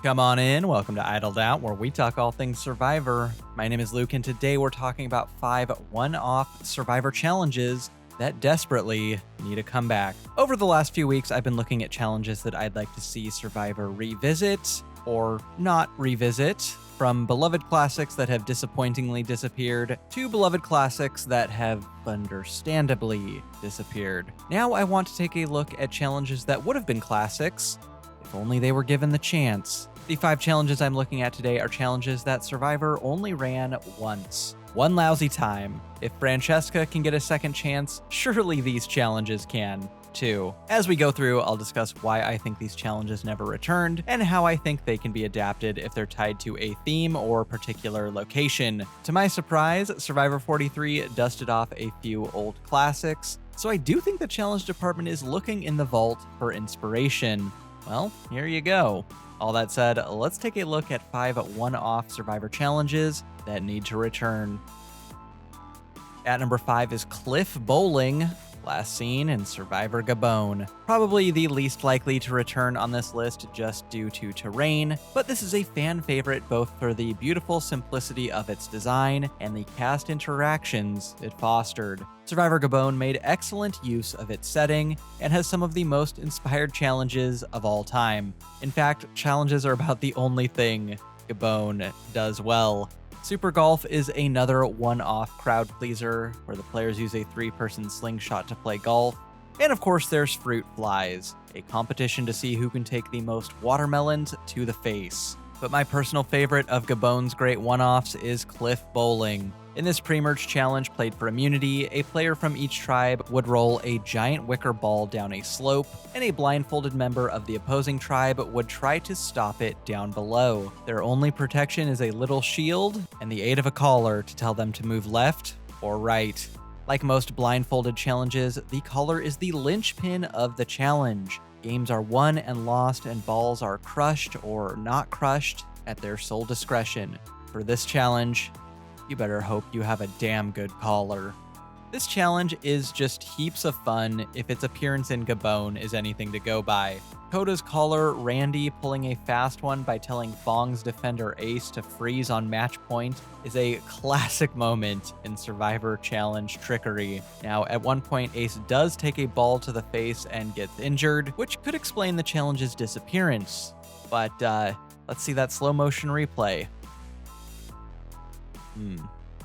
Come on in, welcome to Idled Out, where we talk all things Survivor. My name is Luke, and today we're talking about 5 one-off Survivor challenges that desperately need a comeback. Over the last few weeks, I've been looking at challenges that I'd like to see Survivor revisit, or not revisit, from beloved classics that have disappointingly disappeared, to beloved classics that have understandably disappeared. Now I want to take a look at challenges that would have been classics, if only they were given the chance. The 5 challenges I'm looking at today are challenges that Survivor only ran once. One lousy time. If Francesca can get a second chance, surely these challenges can, too. As we go through, I'll discuss why I think these challenges never returned, and how I think they can be adapted if they're tied to a theme or particular location. To my surprise, Survivor 43 dusted off a few old classics, so I do think the challenge department is looking in the vault for inspiration. Well, here you go. All that said, let's take a look at 5 one-off Survivor challenges that need to return. At number 5 is Cliff Bowling, last seen in Survivor Gabon. Probably the least likely to return on this list just due to terrain, but this is a fan favorite both for the beautiful simplicity of its design and the cast interactions it fostered. Survivor Gabon made excellent use of its setting and has some of the most inspired challenges of all time. In fact, challenges are about the only thing Gabon does well. Super Golf is another one-off crowd pleaser where the players use a 3-person slingshot to play golf. And of course there's Fruit Flies, a competition to see who can take the most watermelons to the face. But my personal favorite of Gabon's great one-offs is Cliff Bowling. In this pre-merge challenge played for immunity, a player from each tribe would roll a giant wicker ball down a slope, and a blindfolded member of the opposing tribe would try to stop it down below. Their only protection is a little shield and the aid of a caller to tell them to move left or right. Like most blindfolded challenges, the caller is the linchpin of the challenge. Games are won and lost, and balls are crushed or not crushed at their sole discretion. For this challenge, you better hope you have a damn good caller. This challenge is just heaps of fun if its appearance in Gabon is anything to go by. Coda's caller, Randy, pulling a fast one by telling Fong's defender Ace to freeze on match point is a classic moment in Survivor Challenge trickery. Now, at one point, Ace does take a ball to the face and gets injured, which could explain the challenge's disappearance. But let's see that slow motion replay.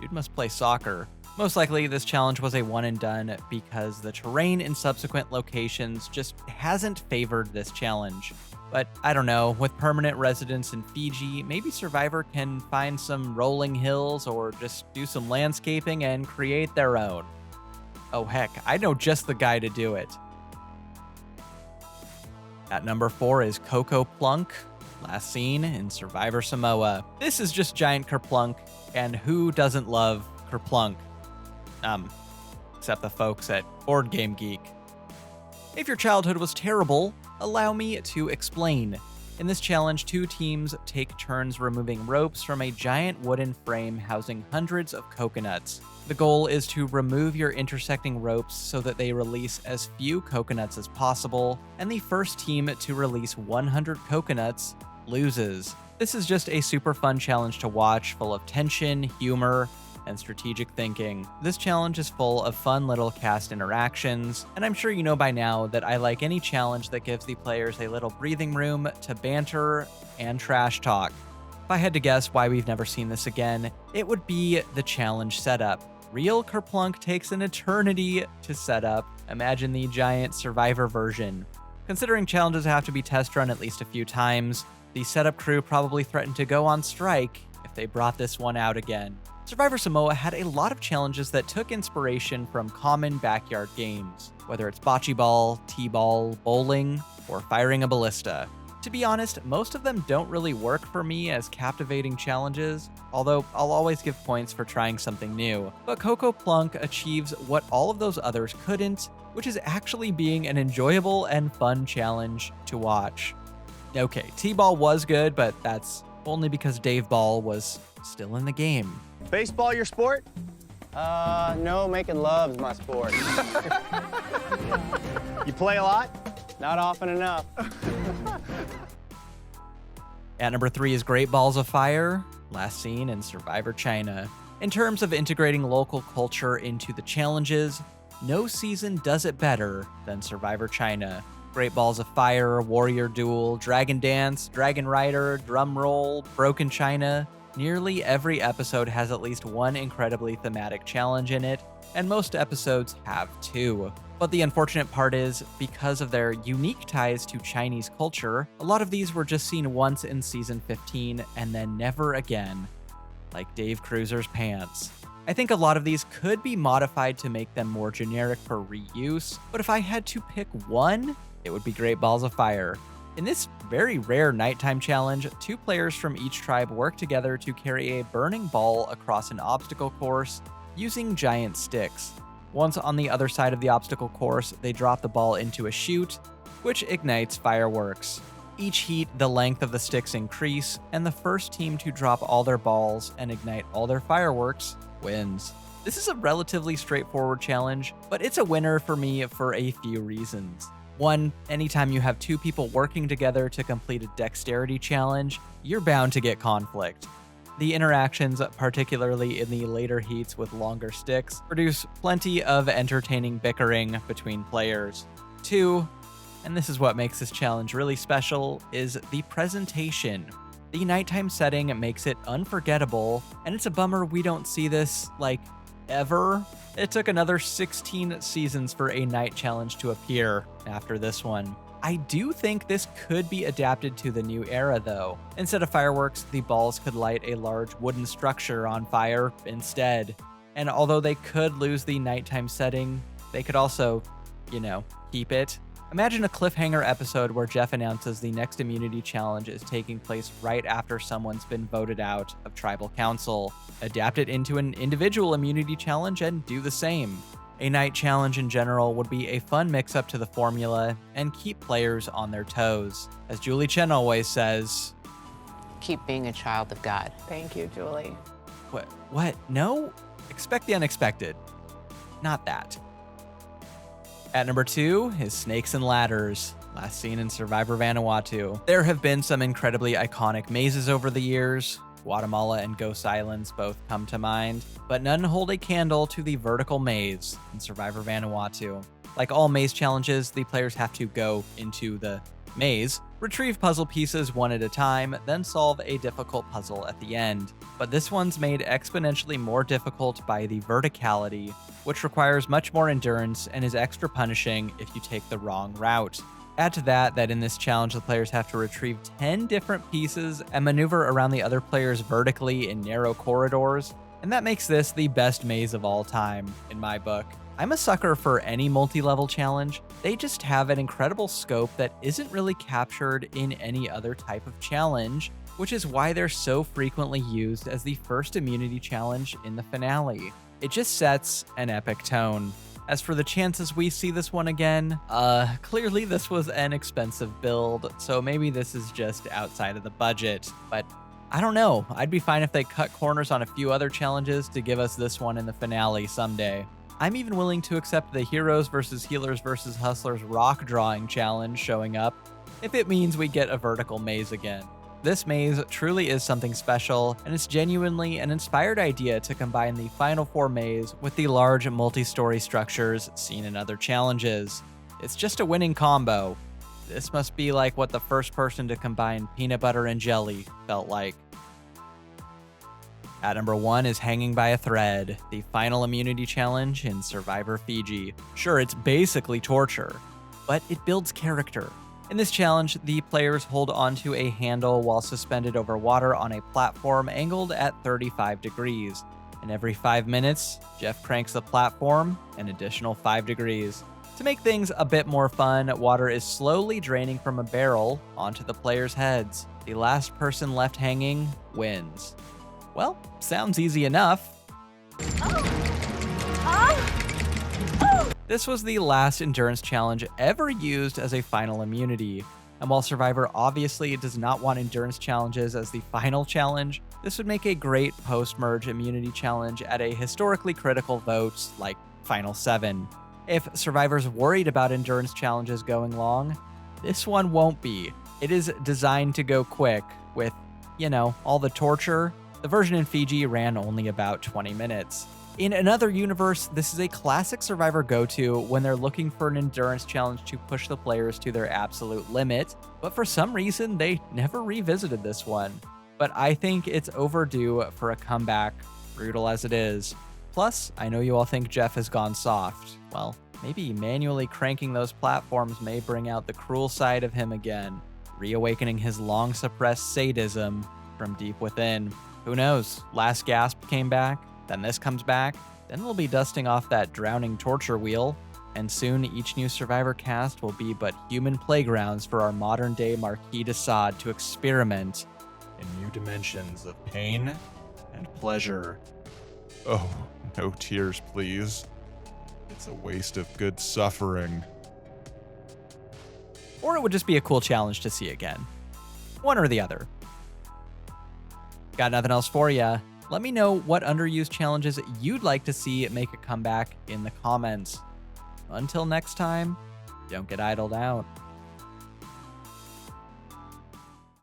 Dude must play soccer. Most likely, this challenge was a one and done because the terrain in subsequent locations just hasn't favored this challenge. But I don't know, with permanent residence in Fiji, maybe Survivor can find some rolling hills or just do some landscaping and create their own. Oh heck, I know just the guy to do it. At number 4 is Kerplunk, last seen in Survivor Samoa. This is just giant Kerplunk, and who doesn't love Kerplunk? Except the folks at Board Game Geek. If your childhood was terrible, allow me to explain. In this challenge, 2 teams take turns removing ropes from a giant wooden frame housing hundreds of coconuts. The goal is to remove your intersecting ropes so that they release as few coconuts as possible, and the first team to release 100 coconuts loses. This is just a super fun challenge to watch, full of tension, humor, and strategic thinking. This challenge is full of fun little cast interactions, and I'm sure you know by now that I like any challenge that gives the players a little breathing room to banter and trash talk. If I had to guess why we've never seen this again, it would be the challenge setup. Real Kerplunk takes an eternity to set up. Imagine the giant Survivor version. Considering challenges have to be test run at least a few times, the setup crew probably threatened to go on strike if they brought this one out again. Survivor Samoa had a lot of challenges that took inspiration from common backyard games, whether it's bocce ball, t-ball, bowling, or firing a ballista. To be honest, most of them don't really work for me as captivating challenges, although I'll always give points for trying something new. But Kerplunk achieves what all of those others couldn't, which is actually being an enjoyable and fun challenge to watch. Okay, t-ball was good, but that's only because Dave Ball was still in the game. Baseball your sport? No, making love's my sport. You play a lot? Not often enough. At number 3 is Great Balls of Fire, last seen in Survivor China. In terms of integrating local culture into the challenges, no season does it better than Survivor China. Great Balls of Fire, Warrior Duel, Dragon Dance, Dragon Rider, Drum Roll, Broken China. Nearly every episode has at least one incredibly thematic challenge in it, and most episodes have two. But the unfortunate part is, because of their unique ties to Chinese culture, a lot of these were just seen once in season 15 and then never again. Like Dave Cruiser's pants. I think a lot of these could be modified to make them more generic for reuse, but if I had to pick one, it would be Great Balls of Fire. In this very rare nighttime challenge, 2 players from each tribe work together to carry a burning ball across an obstacle course using giant sticks. Once on the other side of the obstacle course, they drop the ball into a chute, which ignites fireworks. Each heat, the length of the sticks increase, and the first team to drop all their balls and ignite all their fireworks wins. This is a relatively straightforward challenge, but it's a winner for me for a few reasons. One, anytime you have 2 people working together to complete a dexterity challenge, you're bound to get conflict. The interactions, particularly in the later heats with longer sticks, produce plenty of entertaining bickering between players. 2, and this is what makes this challenge really special, is the presentation. The nighttime setting makes it unforgettable, and it's a bummer we don't see this, ever. It took another 16 seasons for a night challenge to appear after this one. I do think this could be adapted to the new era, though. Instead of fireworks, the balls could light a large wooden structure on fire instead. And although they could lose the nighttime setting, they could also, keep it. Imagine a cliffhanger episode where Jeff announces the next immunity challenge is taking place right after someone's been voted out of tribal council. Adapt it into an individual immunity challenge and do the same. A night challenge in general would be a fun mix-up to the formula and keep players on their toes. As Julie Chen always says, keep being a child of God. Thank you, Julie. What? No? Expect the unexpected. Not that. At number 2 is Snakes and Ladders, last seen in Survivor Vanuatu. There have been some incredibly iconic mazes over the years. Guatemala and Ghost Islands both come to mind, but none hold a candle to the vertical maze in Survivor Vanuatu. Like all maze challenges, the players have to go into the maze, retrieve puzzle pieces one at a time, then solve a difficult puzzle at the end. But this one's made exponentially more difficult by the verticality, which requires much more endurance and is extra punishing if you take the wrong route. Add to that in this challenge the players have to retrieve 10 different pieces and maneuver around the other players vertically in narrow corridors, and that makes this the best maze of all time, in my book. I'm a sucker for any multi-level challenge. They just have an incredible scope that isn't really captured in any other type of challenge, which is why they're so frequently used as the first immunity challenge in the finale. It just sets an epic tone. As for the chances we see this one again, clearly this was an expensive build, so maybe this is just outside of the budget, but I don't know. I'd be fine if they cut corners on a few other challenges to give us this one in the finale someday. I'm even willing to accept the Heroes vs. Healers vs. Hustlers rock drawing challenge showing up, if it means we get a vertical maze again. This maze truly is something special, and it's genuinely an inspired idea to combine the Final Four maze with the large multi-story structures seen in other challenges. It's just a winning combo. This must be like what the first person to combine peanut butter and jelly felt like. At number 1 is Hanging by a Thread, the final immunity challenge in Survivor Fiji. Sure, it's basically torture, but it builds character. In this challenge, the players hold onto a handle while suspended over water on a platform angled at 35 degrees. And every 5 minutes, Jeff cranks the platform an additional 5 degrees. To make things a bit more fun, water is slowly draining from a barrel onto the players' heads. The last person left hanging wins. Well, sounds easy enough. This was the last endurance challenge ever used as a final immunity. And while Survivor obviously does not want endurance challenges as the final challenge, this would make a great post-merge immunity challenge at a historically critical vote like Final 7. If Survivor's worried about endurance challenges going long, this one won't be. It is designed to go quick, with, all the torture. The version in Fiji ran only about 20 minutes. In another universe, this is a classic Survivor go-to when they're looking for an endurance challenge to push the players to their absolute limit, but for some reason, they never revisited this one. But I think it's overdue for a comeback, brutal as it is. Plus, I know you all think Jeff has gone soft. Well, maybe manually cranking those platforms may bring out the cruel side of him again, reawakening his long-suppressed sadism from deep within. Who knows? Last Gasp came back, then this comes back, then we'll be dusting off that drowning torture wheel, and soon each new Survivor cast will be but human playgrounds for our modern-day Marquis de Sade to experiment in new dimensions of pain and pleasure. Oh, no tears, please. It's a waste of good suffering. Or it would just be a cool challenge to see again. One or the other. Got nothing else for ya. Let me know what underused challenges you'd like to see make a comeback in the comments. Until next time, don't get idled out.